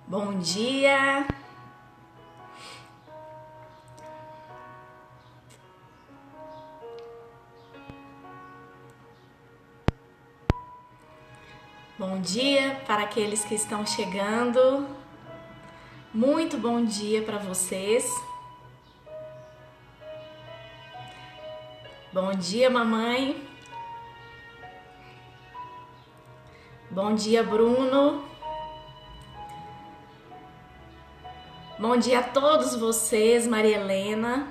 Bom dia! Bom dia para aqueles que estão chegando. Muito bom dia para vocês. Bom dia, mamãe. Bom dia, Bruno. Bom dia a todos vocês, Maria Helena.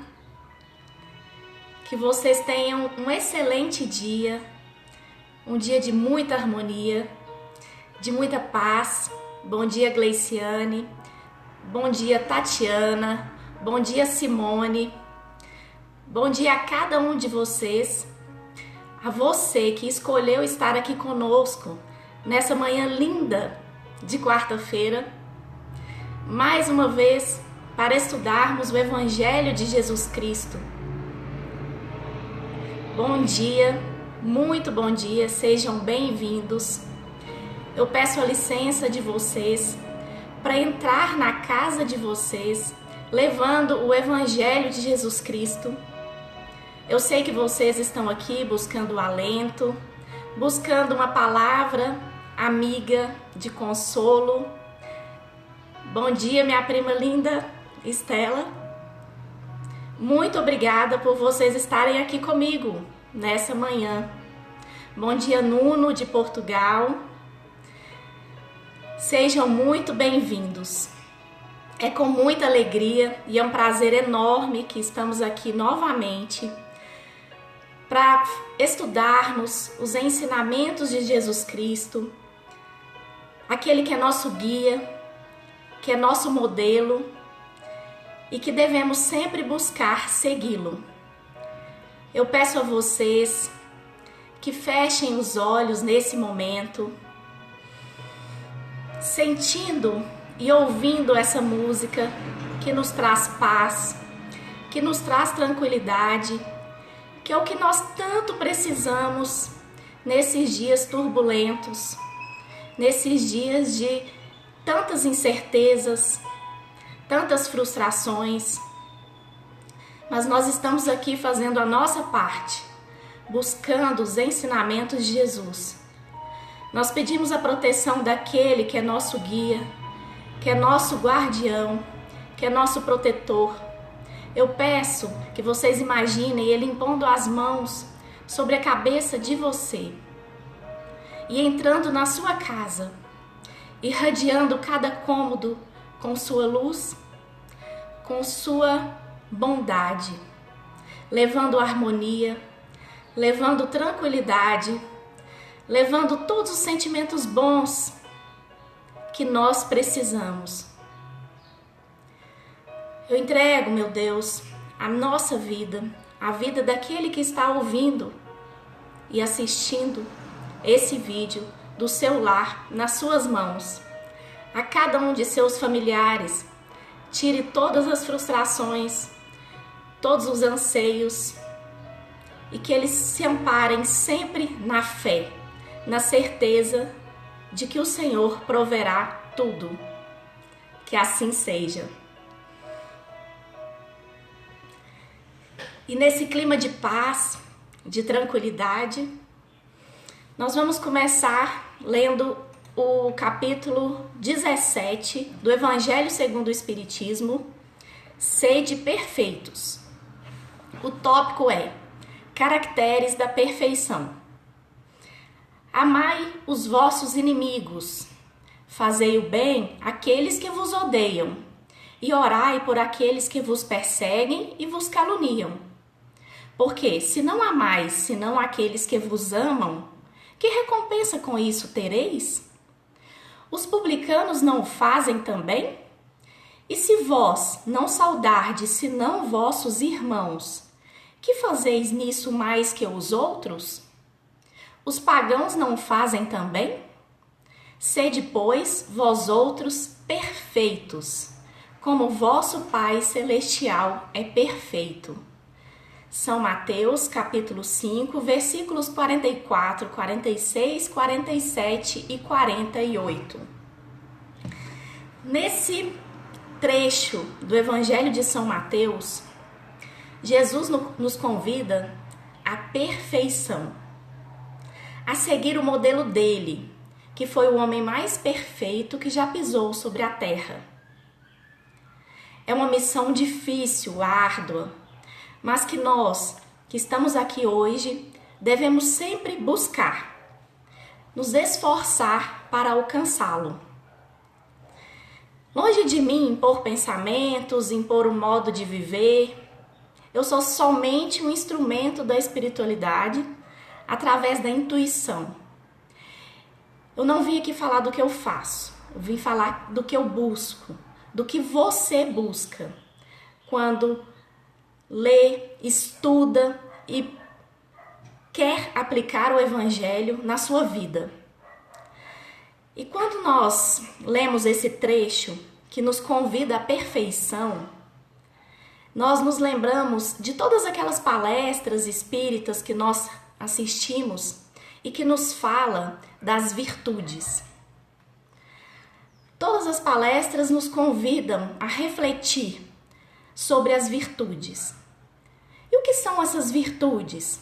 Que vocês tenham um excelente dia, um dia de muita harmonia, de muita paz. Bom dia, Gleiciane. Bom dia, Tatiana. Bom dia, Simone. Bom dia a cada um de vocês. A você que escolheu estar aqui conosco nessa manhã linda de quarta-feira. Mais uma vez, para estudarmos o Evangelho de Jesus Cristo. Bom dia, muito bom dia, sejam bem-vindos. Eu peço a licença de vocês para entrar na casa de vocês, levando o Evangelho de Jesus Cristo. Eu sei que vocês estão aqui buscando alento, buscando uma palavra amiga de consolo. Bom dia, minha prima linda, Estela. Muito obrigada por vocês estarem aqui comigo nessa manhã. Bom dia, Nuno, de Portugal. Sejam muito bem-vindos. É com muita alegria e é um prazer enorme que estamos aqui novamente para estudarmos os ensinamentos de Jesus Cristo, aquele que é nosso guia, que é nosso modelo e que devemos sempre buscar segui-lo. Eu peço a vocês que fechem os olhos nesse momento, sentindo e ouvindo essa música que nos traz paz, que nos traz tranquilidade, que é o que nós tanto precisamos nesses dias turbulentos, nesses dias de tantas incertezas, tantas frustrações, mas nós estamos aqui fazendo a nossa parte, buscando os ensinamentos de Jesus. Nós pedimos a proteção daquele que é nosso guia, que é nosso guardião, que é nosso protetor. Eu peço que vocês imaginem ele impondo as mãos sobre a cabeça de você e entrando na sua casa, irradiando cada cômodo com sua luz, com sua bondade, levando harmonia, levando tranquilidade, levando todos os sentimentos bons que nós precisamos. Eu entrego, meu Deus, a nossa vida, a vida daquele que está ouvindo e assistindo esse vídeo do seu lar nas suas mãos. A cada um de seus familiares, tire todas as frustrações, todos os anseios e que eles se amparem sempre na fé, na certeza de que o Senhor proverá tudo. Que assim seja. E nesse clima de paz, de tranquilidade, nós vamos começar lendo o capítulo 17 do Evangelho segundo o Espiritismo, Sede Perfeitos. O tópico é Caracteres da Perfeição. Amai os vossos inimigos, fazei o bem àqueles que vos odeiam, e orai por aqueles que vos perseguem e vos caluniam. Porque se não amais senão aqueles que vos amam, que recompensa com isso tereis? Os publicanos não o fazem também? E se vós não saudardes senão vossos irmãos, que fazeis nisso mais que os outros? Os pagãos não o fazem também? Sede, pois, vós outros perfeitos, como vosso Pai Celestial é perfeito. São Mateus, capítulo 5, versículos 44, 46, 47 e 48. Nesse trecho do Evangelho de São Mateus, Jesus nos convida à perfeição, a seguir o modelo dele, que foi o homem mais perfeito que já pisou sobre a terra. É uma missão difícil, árdua, mas que nós, que estamos aqui hoje, devemos sempre buscar, nos esforçar para alcançá-lo. Longe de mim impor pensamentos, impor um modo de viver. Eu sou somente um instrumento da espiritualidade através da intuição. Eu não vim aqui falar do que eu faço, eu vim falar do que eu busco, do que você busca quando lê, estuda e quer aplicar o Evangelho na sua vida. E quando nós lemos esse trecho que nos convida à perfeição, nós nos lembramos de todas aquelas palestras espíritas que nós assistimos e que nos fala das virtudes. Todas as palestras nos convidam a refletir sobre as virtudes. E o que são essas virtudes?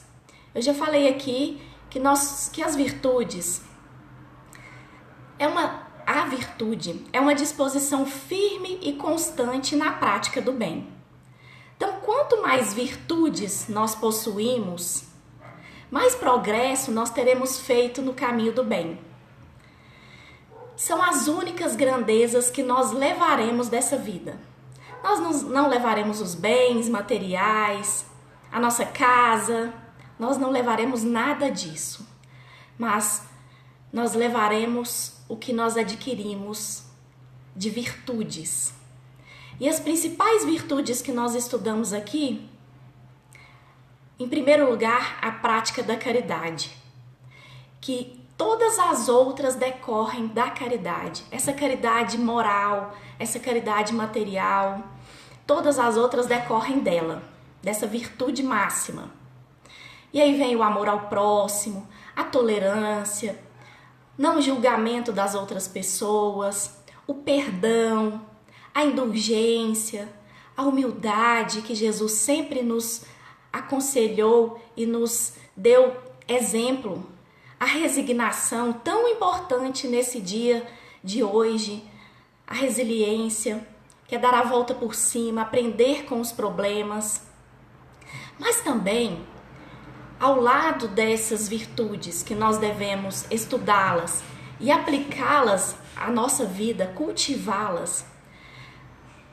Eu já falei aqui que as virtudes a virtude é uma disposição firme e constante na prática do bem. Então, quanto mais virtudes nós possuímos, mais progresso nós teremos feito no caminho do bem. São as únicas grandezas que nós levaremos dessa vida. Nós não levaremos os bens materiais, a nossa casa, nós não levaremos nada disso, mas nós levaremos o que nós adquirimos de virtudes. E as principais virtudes que nós estudamos aqui, em primeiro lugar, a prática da caridade, que todas as outras decorrem da caridade. Essa caridade moral, essa caridade material, todas as outras decorrem dela, dessa virtude máxima. E aí vem o amor ao próximo, a tolerância, não julgamento das outras pessoas, o perdão, a indulgência, a humildade que Jesus sempre nos aconselhou e nos deu exemplo, a resignação tão importante nesse dia de hoje, a resiliência, que é dar a volta por cima, aprender com os problemas, mas também ao lado dessas virtudes que nós devemos estudá-las e aplicá-las à nossa vida, cultivá-las,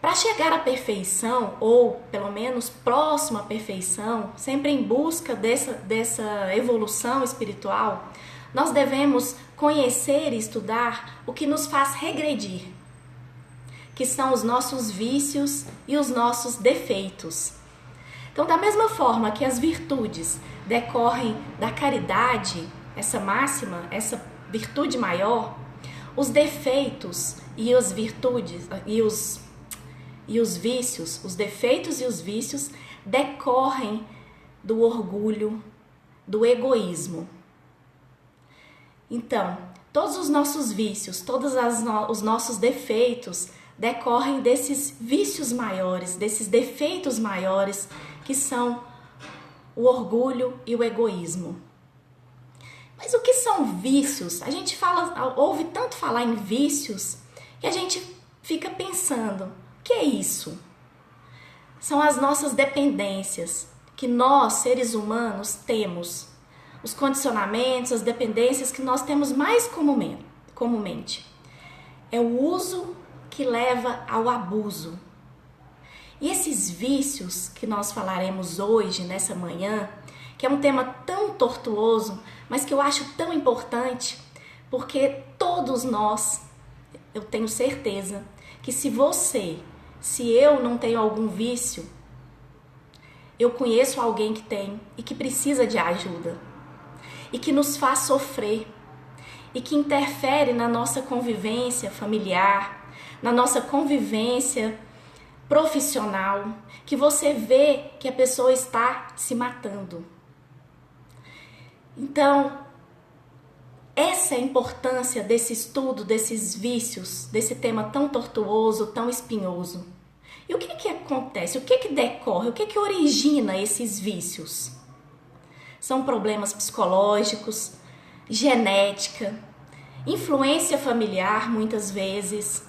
para chegar à perfeição, ou pelo menos próximo à perfeição, sempre em busca dessa evolução espiritual, nós devemos conhecer e estudar o que nos faz regredir, que são os nossos vícios e os nossos defeitos. Então, da mesma forma que as virtudes decorrem da caridade, essa máxima, essa virtude maior, os defeitos e as virtudes e os vícios, os defeitos e os vícios decorrem do orgulho, do egoísmo. Então, todos os nossos vícios, os nossos defeitos decorrem desses vícios maiores, desses defeitos maiores, que são o orgulho e o egoísmo. Mas o que são vícios? A gente ouve tanto falar em vícios que a gente fica pensando, o que é isso? São as nossas dependências que nós, seres humanos, temos. Os condicionamentos, as dependências que nós temos mais comumente. É o uso que leva ao abuso. E esses vícios que nós falaremos hoje, nessa manhã, que é um tema tão tortuoso, mas que eu acho tão importante, porque todos nós, eu tenho certeza, que se eu não tenho algum vício, eu conheço alguém que tem e que precisa de ajuda, e que nos faz sofrer, e que interfere na nossa convivência familiar, na nossa convivência profissional, que você vê que a pessoa está se matando. Então, Essa é a importância desse estudo, desses vícios, desse tema tão tortuoso, tão espinhoso. E o que acontece? O que decorre? O que origina esses vícios? São problemas psicológicos, genética, influência familiar, muitas vezes,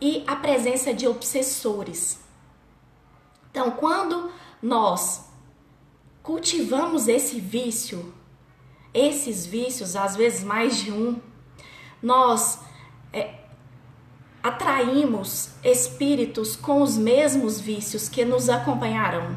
e a presença de obsessores. Então, quando nós cultivamos esse vício, esses vícios, às vezes mais de um, nós atraímos espíritos com os mesmos vícios que nos acompanharão.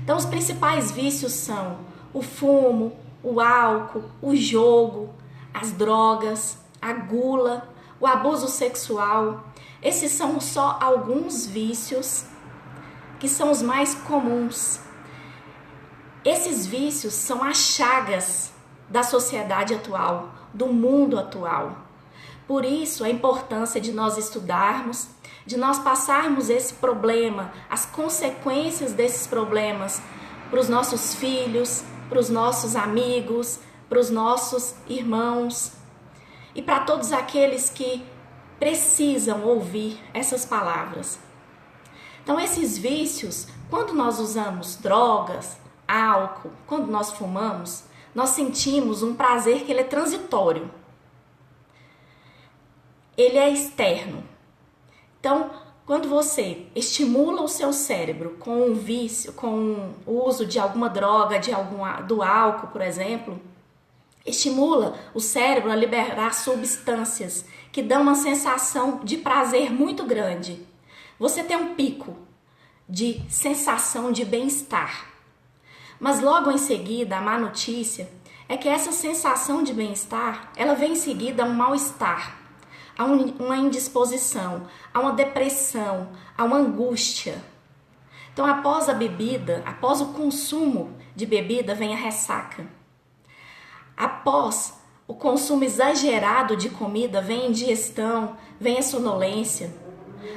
Então, os principais vícios são o fumo, o álcool, o jogo, as drogas, a gula, o abuso sexual. Esses são só alguns vícios que são os mais comuns. Esses vícios são as chagas da sociedade atual, do mundo atual. Por isso, a importância de nós estudarmos, de nós passarmos esse problema, as consequências desses problemas para os nossos filhos, para os nossos amigos, para os nossos irmãos e para todos aqueles que precisam ouvir essas palavras. Então, esses vícios, quando nós usamos drogas, álcool, quando nós fumamos, nós sentimos um prazer que ele é transitório. Ele é externo. Então, quando você estimula o seu cérebro com um vício, com o uso de alguma droga, do álcool, por exemplo, estimula o cérebro a liberar substâncias que dão uma sensação de prazer muito grande. Você tem um pico de sensação de bem-estar. Mas logo em seguida, a má notícia é que essa sensação de bem-estar, ela vem em seguida a um mal-estar, a uma indisposição, a uma depressão, a uma angústia. Então, após a bebida, após o consumo de bebida, vem a ressaca. Após o consumo exagerado de comida, vem a indigestão, vem a sonolência.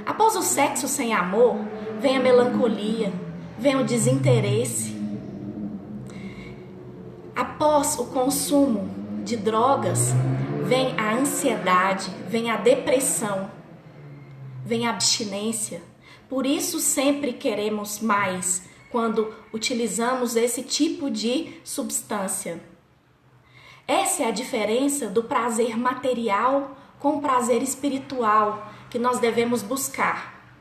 Após o sexo sem amor, vem a melancolia, vem o desinteresse. Após o consumo de drogas, vem a ansiedade, vem a depressão, vem a abstinência. Por isso sempre queremos mais quando utilizamos esse tipo de substância. Essa é a diferença do prazer material com o prazer espiritual que nós devemos buscar.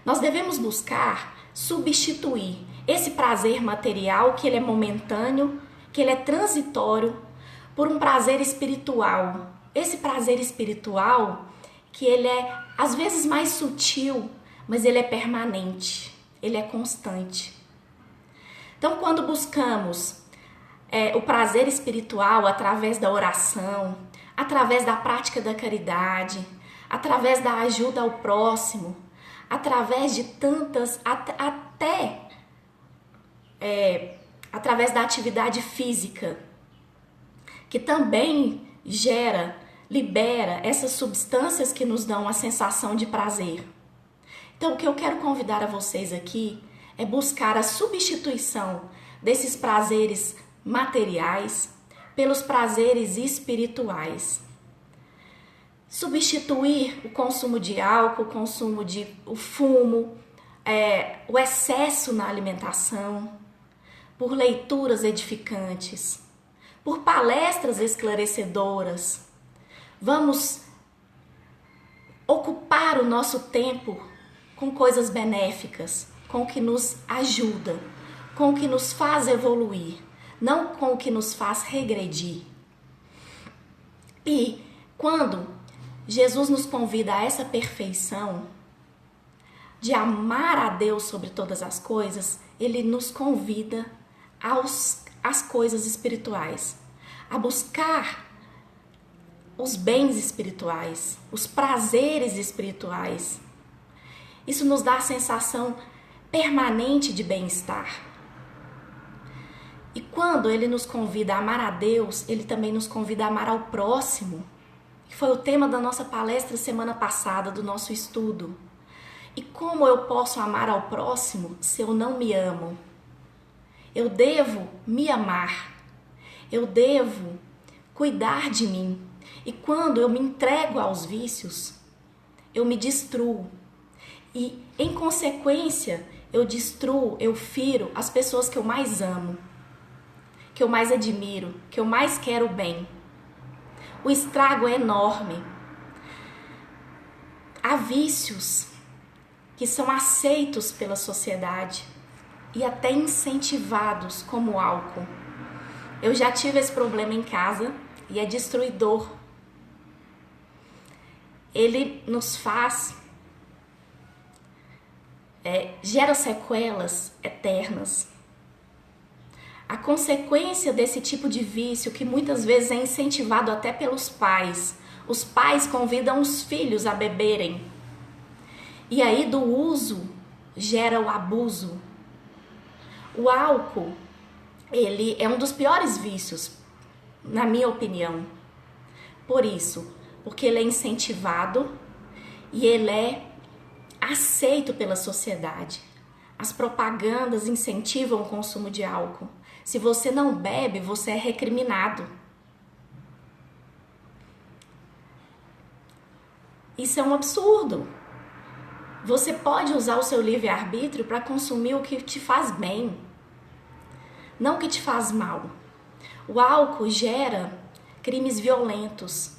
Nós devemos buscar substituir esse prazer material, que ele é momentâneo, que ele é transitório, por um prazer espiritual. Esse prazer espiritual, que ele é às vezes mais sutil, mas ele é permanente, ele é constante. Então, quando buscamos o prazer espiritual através da oração, através da prática da caridade, através da ajuda ao próximo, através de tantas, através da atividade física, que também libera essas substâncias que nos dão a sensação de prazer. Então, o que eu quero convidar a vocês aqui é buscar a substituição desses prazeres materiais pelos prazeres espirituais. Substituir o consumo de álcool, o fumo, o excesso na alimentação, por leituras edificantes, por palestras esclarecedoras. Vamos ocupar o nosso tempo com coisas benéficas, com o que nos ajuda, com o que nos faz evoluir, não com o que nos faz regredir. E quando Jesus nos convida a essa perfeição, de amar a Deus sobre todas as coisas, Ele nos convida às coisas espirituais, a buscar os bens espirituais, os prazeres espirituais. Isso nos dá a sensação permanente de bem-estar. E quando Ele nos convida a amar a Deus, Ele também nos convida a amar ao próximo, que foi o tema da nossa palestra semana passada, do nosso estudo. E como eu posso amar ao próximo se eu não me amo? Eu devo me amar. Eu devo cuidar de mim. E quando eu me entrego aos vícios, eu me destruo. E, em consequência, eu destruo, eu firo as pessoas que eu mais amo, que eu mais admiro, que eu mais quero bem. O estrago é enorme. Há vícios que são aceitos pela sociedade e até incentivados, como o álcool. Eu já tive esse problema em casa e é destruidor. Ele nos faz, gera sequelas eternas. A consequência desse tipo de vício, que muitas vezes é incentivado até pelos pais, os pais convidam os filhos a beberem. E aí do uso gera o abuso. O álcool, ele é um dos piores vícios, na minha opinião. Por isso, porque ele é incentivado e ele é aceito pela sociedade. As propagandas incentivam o consumo de álcool. Se você não bebe, você é recriminado. Isso é um absurdo. Você pode usar o seu livre-arbítrio para consumir o que te faz bem, não o que te faz mal. O álcool gera crimes violentos.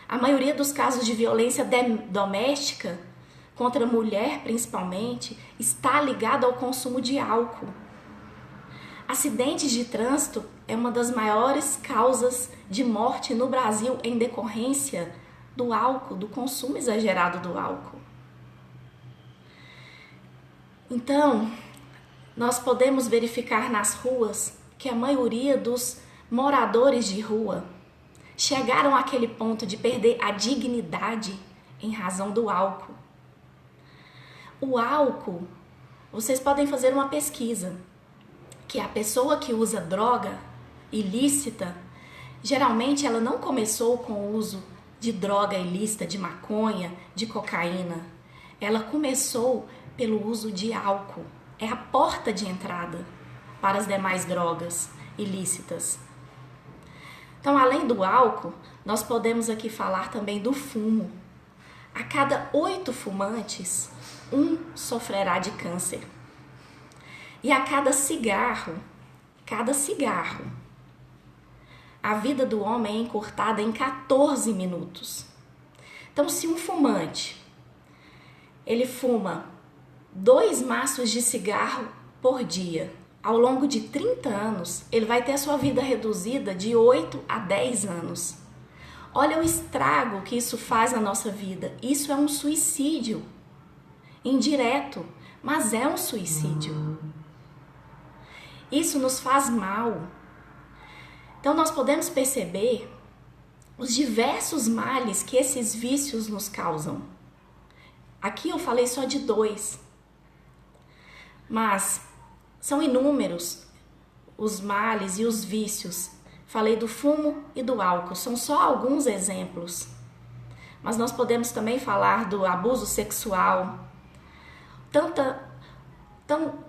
A maioria dos casos de violência doméstica, contra a mulher principalmente, está ligado ao consumo de álcool. Acidentes de trânsito é uma das maiores causas de morte no Brasil em decorrência do álcool, do consumo exagerado do álcool. Então, nós podemos verificar nas ruas que a maioria dos moradores de rua chegaram àquele ponto de perder a dignidade em razão do álcool. O álcool, vocês podem fazer uma pesquisa, que a pessoa que usa droga ilícita, geralmente ela não começou com o uso de droga ilícita, de maconha, de cocaína. Ela começou pelo uso de álcool. É a porta de entrada para as demais drogas ilícitas. Então, além do álcool, nós podemos aqui falar também do fumo. A cada 8 fumantes, 1 sofrerá de câncer. E a cada cigarro, a vida do homem é encurtada em 14 minutos. Então, se um fumante, ele fuma 2 maços de cigarro por dia, ao longo de 30 anos, ele vai ter a sua vida reduzida de 8 a 10 anos. Olha o estrago que isso faz na nossa vida. Isso é um suicídio indireto, mas é um suicídio. Isso nos faz mal. Então nós podemos perceber os diversos males que esses vícios nos causam. Aqui eu falei só de 2, mas são inúmeros os males e os vícios. Falei do fumo e do álcool, são só alguns exemplos. Mas nós podemos também falar do abuso sexual.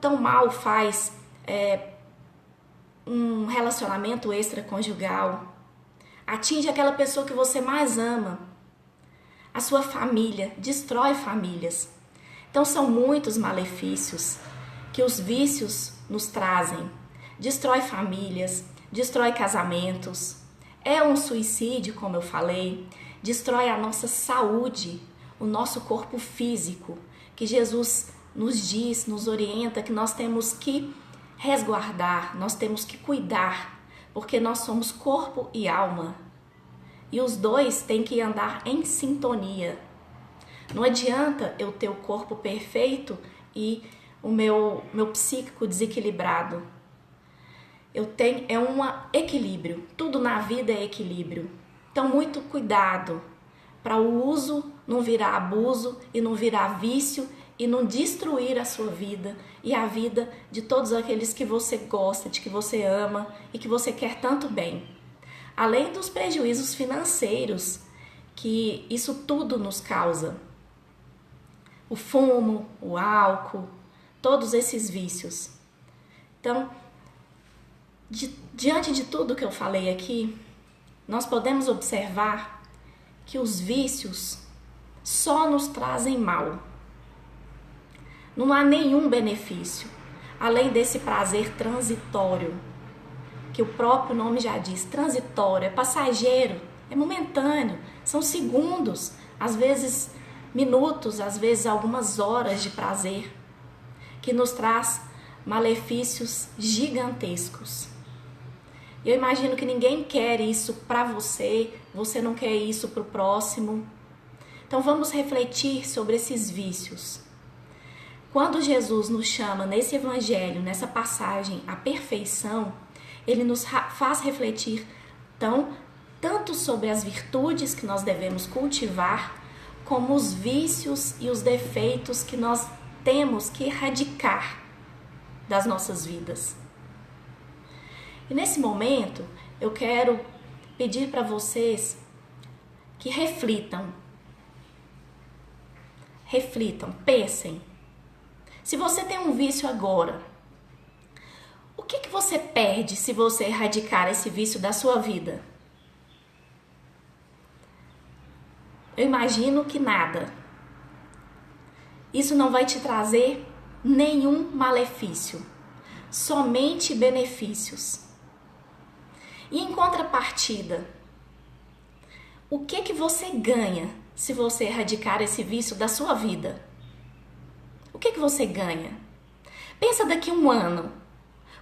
Tão mal faz um relacionamento extraconjugal. Atinge aquela pessoa que você mais ama. A sua família, destrói famílias. Então são muitos malefícios que os vícios nos trazem. Destrói famílias, destrói casamentos. É um suicídio, como eu falei. Destrói a nossa saúde, o nosso corpo físico, que Jesus nos diz, nos orienta que nós temos que resguardar, nós temos que cuidar, porque nós somos corpo e alma. E os dois têm que andar em sintonia. Não adianta eu ter o corpo perfeito e o meu psíquico desequilibrado. É um equilíbrio. Tudo na vida é equilíbrio. Então, muito cuidado para o uso não virar abuso e não virar vício e não destruir a sua vida e a vida de todos aqueles que você gosta, de que você ama e que você quer tanto bem. Além dos prejuízos financeiros que isso tudo nos causa. O fumo, o álcool, todos esses vícios. Então, Diante de tudo que eu falei aqui, nós podemos observar que os vícios só nos trazem mal. Não há nenhum benefício, além desse prazer transitório, que o próprio nome já diz, transitório, é passageiro, é momentâneo, são segundos, às vezes minutos, às vezes algumas horas de prazer, que nos traz malefícios gigantescos. Eu imagino que ninguém quer isso para você, você não quer isso para o próximo. Então vamos refletir sobre esses vícios. Quando Jesus nos chama nesse evangelho, nessa passagem, à perfeição, ele nos faz refletir tanto sobre as virtudes que nós devemos cultivar, como os vícios e os defeitos que nós temos que erradicar das nossas vidas. E nesse momento, eu quero pedir para vocês que reflitam, pensem. Se você tem um vício agora, o que você perde se você erradicar esse vício da sua vida? Eu imagino que nada. Isso não vai te trazer nenhum malefício, somente benefícios. E em contrapartida, o que você ganha se você erradicar esse vício da sua vida? O que você ganha? Pensa daqui a um ano.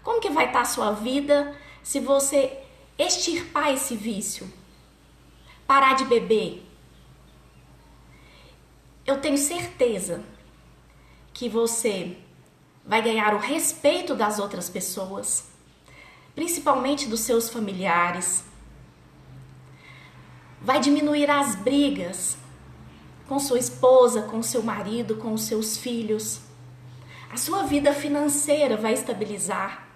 Como que vai estar a sua vida se você extirpar esse vício? Parar de beber? Eu tenho certeza que você vai ganhar o respeito das outras pessoas, principalmente dos seus familiares. Vai diminuir as brigas com sua esposa, com seu marido, com os seus filhos. A sua vida financeira vai estabilizar.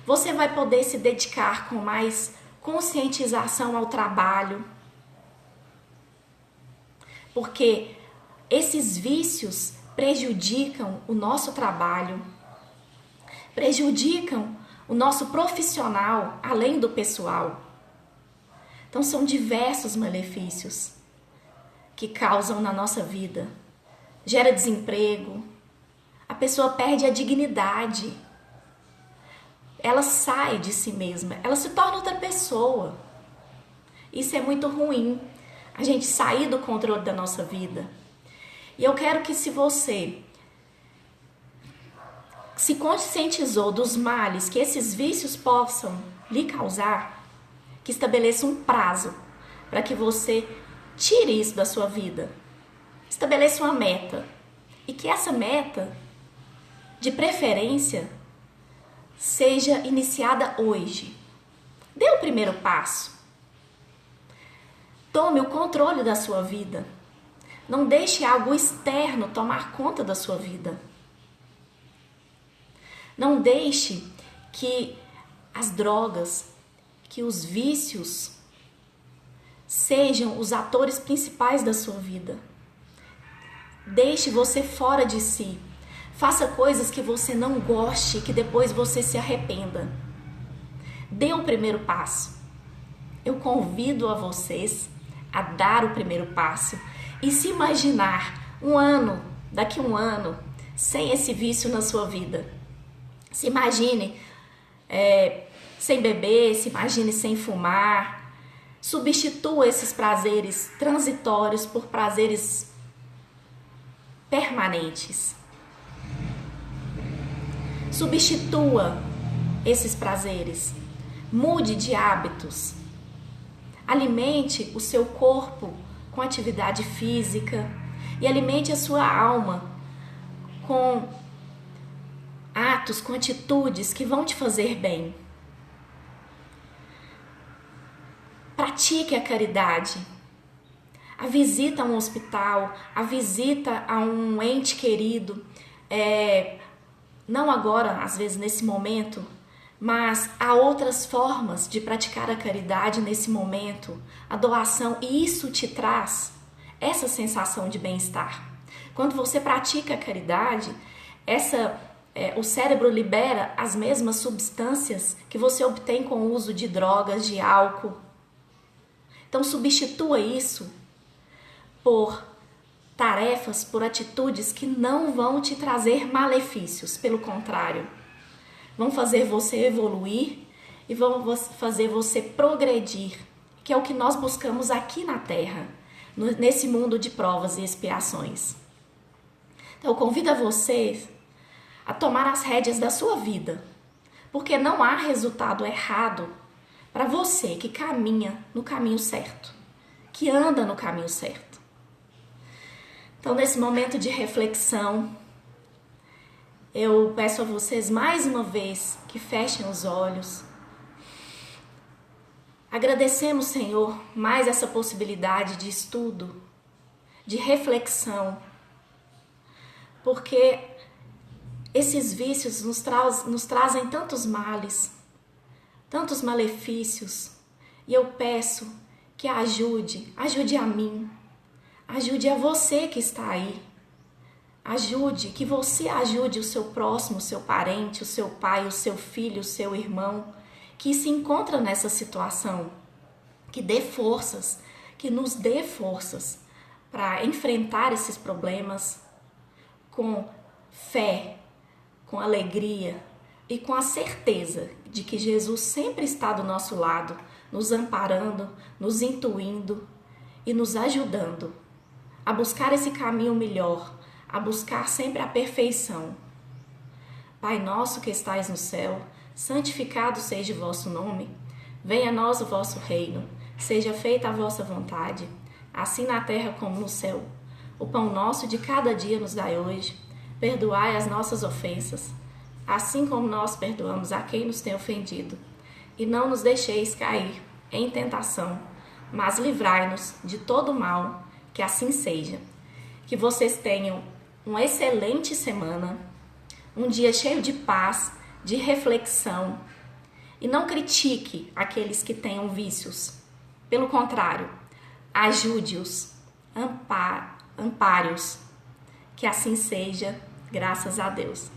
Você vai poder se dedicar com mais conscientização ao trabalho. Porque esses vícios prejudicam o nosso trabalho, prejudicam o nosso profissional, além do pessoal. Então são diversos malefícios que causam na nossa vida. Gera desemprego, a pessoa perde a dignidade, ela sai de si mesma, ela se torna outra pessoa. Isso é muito ruim, a gente sair do controle da nossa vida. E eu quero que, se você se conscientizou dos males que esses vícios possam lhe causar, que estabeleça um prazo para que você tire isso da sua vida. Estabeleça uma meta. E que essa meta, de preferência, seja iniciada hoje. Dê o primeiro passo. Tome o controle da sua vida. Não deixe algo externo tomar conta da sua vida. Não deixe que as drogas, que os vícios sejam os atores principais da sua vida. Deixe você fora de si. Faça coisas que você não goste, que depois você se arrependa. Dê o primeiro passo. Eu convido a vocês a dar o primeiro passo e se imaginar daqui a um ano, sem esse vício na sua vida. Se imagine sem beber, se imagine sem fumar. Substitua esses prazeres transitórios por prazeres permanentes. Substitua esses prazeres. Mude de hábitos. Alimente o seu corpo com atividade física e alimente a sua alma com atos, com atitudes que vão te fazer bem. Pratique a caridade. A visita a um hospital, a visita a um ente querido, não agora, às vezes nesse momento, mas há outras formas de praticar a caridade nesse momento, a doação, e isso te traz essa sensação de bem-estar. Quando você pratica a caridade, essa o cérebro libera as mesmas substâncias que você obtém com o uso de drogas, de álcool. Então substitua isso por tarefas, por atitudes que não vão te trazer malefícios, pelo contrário, vão fazer você evoluir e vão fazer você progredir, que é o que nós buscamos aqui na Terra, nesse mundo de provas e expiações. Então eu convido a você a tomar as rédeas da sua vida, porque não há resultado errado para você que caminha no caminho certo, que anda no caminho certo. Então, nesse momento de reflexão, eu peço a vocês mais uma vez que fechem os olhos. Agradecemos, Senhor, mais essa possibilidade de estudo, de reflexão, porque esses vícios nos trazem tantos males, tantos malefícios, e eu peço que ajude a mim, ajude a você que está aí, que você ajude o seu próximo, o seu parente, o seu pai, o seu filho, o seu irmão, que se encontra nessa situação, que nos dê forças para enfrentar esses problemas com fé, com alegria e com a certeza de que Jesus sempre está do nosso lado, nos amparando, nos intuindo e nos ajudando a buscar esse caminho melhor, a buscar sempre a perfeição. Pai nosso que estais no céu, santificado seja o vosso nome, venha a nós o vosso reino, seja feita a vossa vontade, assim na terra como no céu. O pão nosso de cada dia nos dai hoje, perdoai as nossas ofensas, assim como nós perdoamos a quem nos tem ofendido. E não nos deixeis cair em tentação, mas livrai-nos de todo mal, que assim seja. Que vocês tenham uma excelente semana, um dia cheio de paz, de reflexão. E não critique aqueles que tenham vícios. Pelo contrário, ajude-os, ampare-os. Que assim seja, graças a Deus.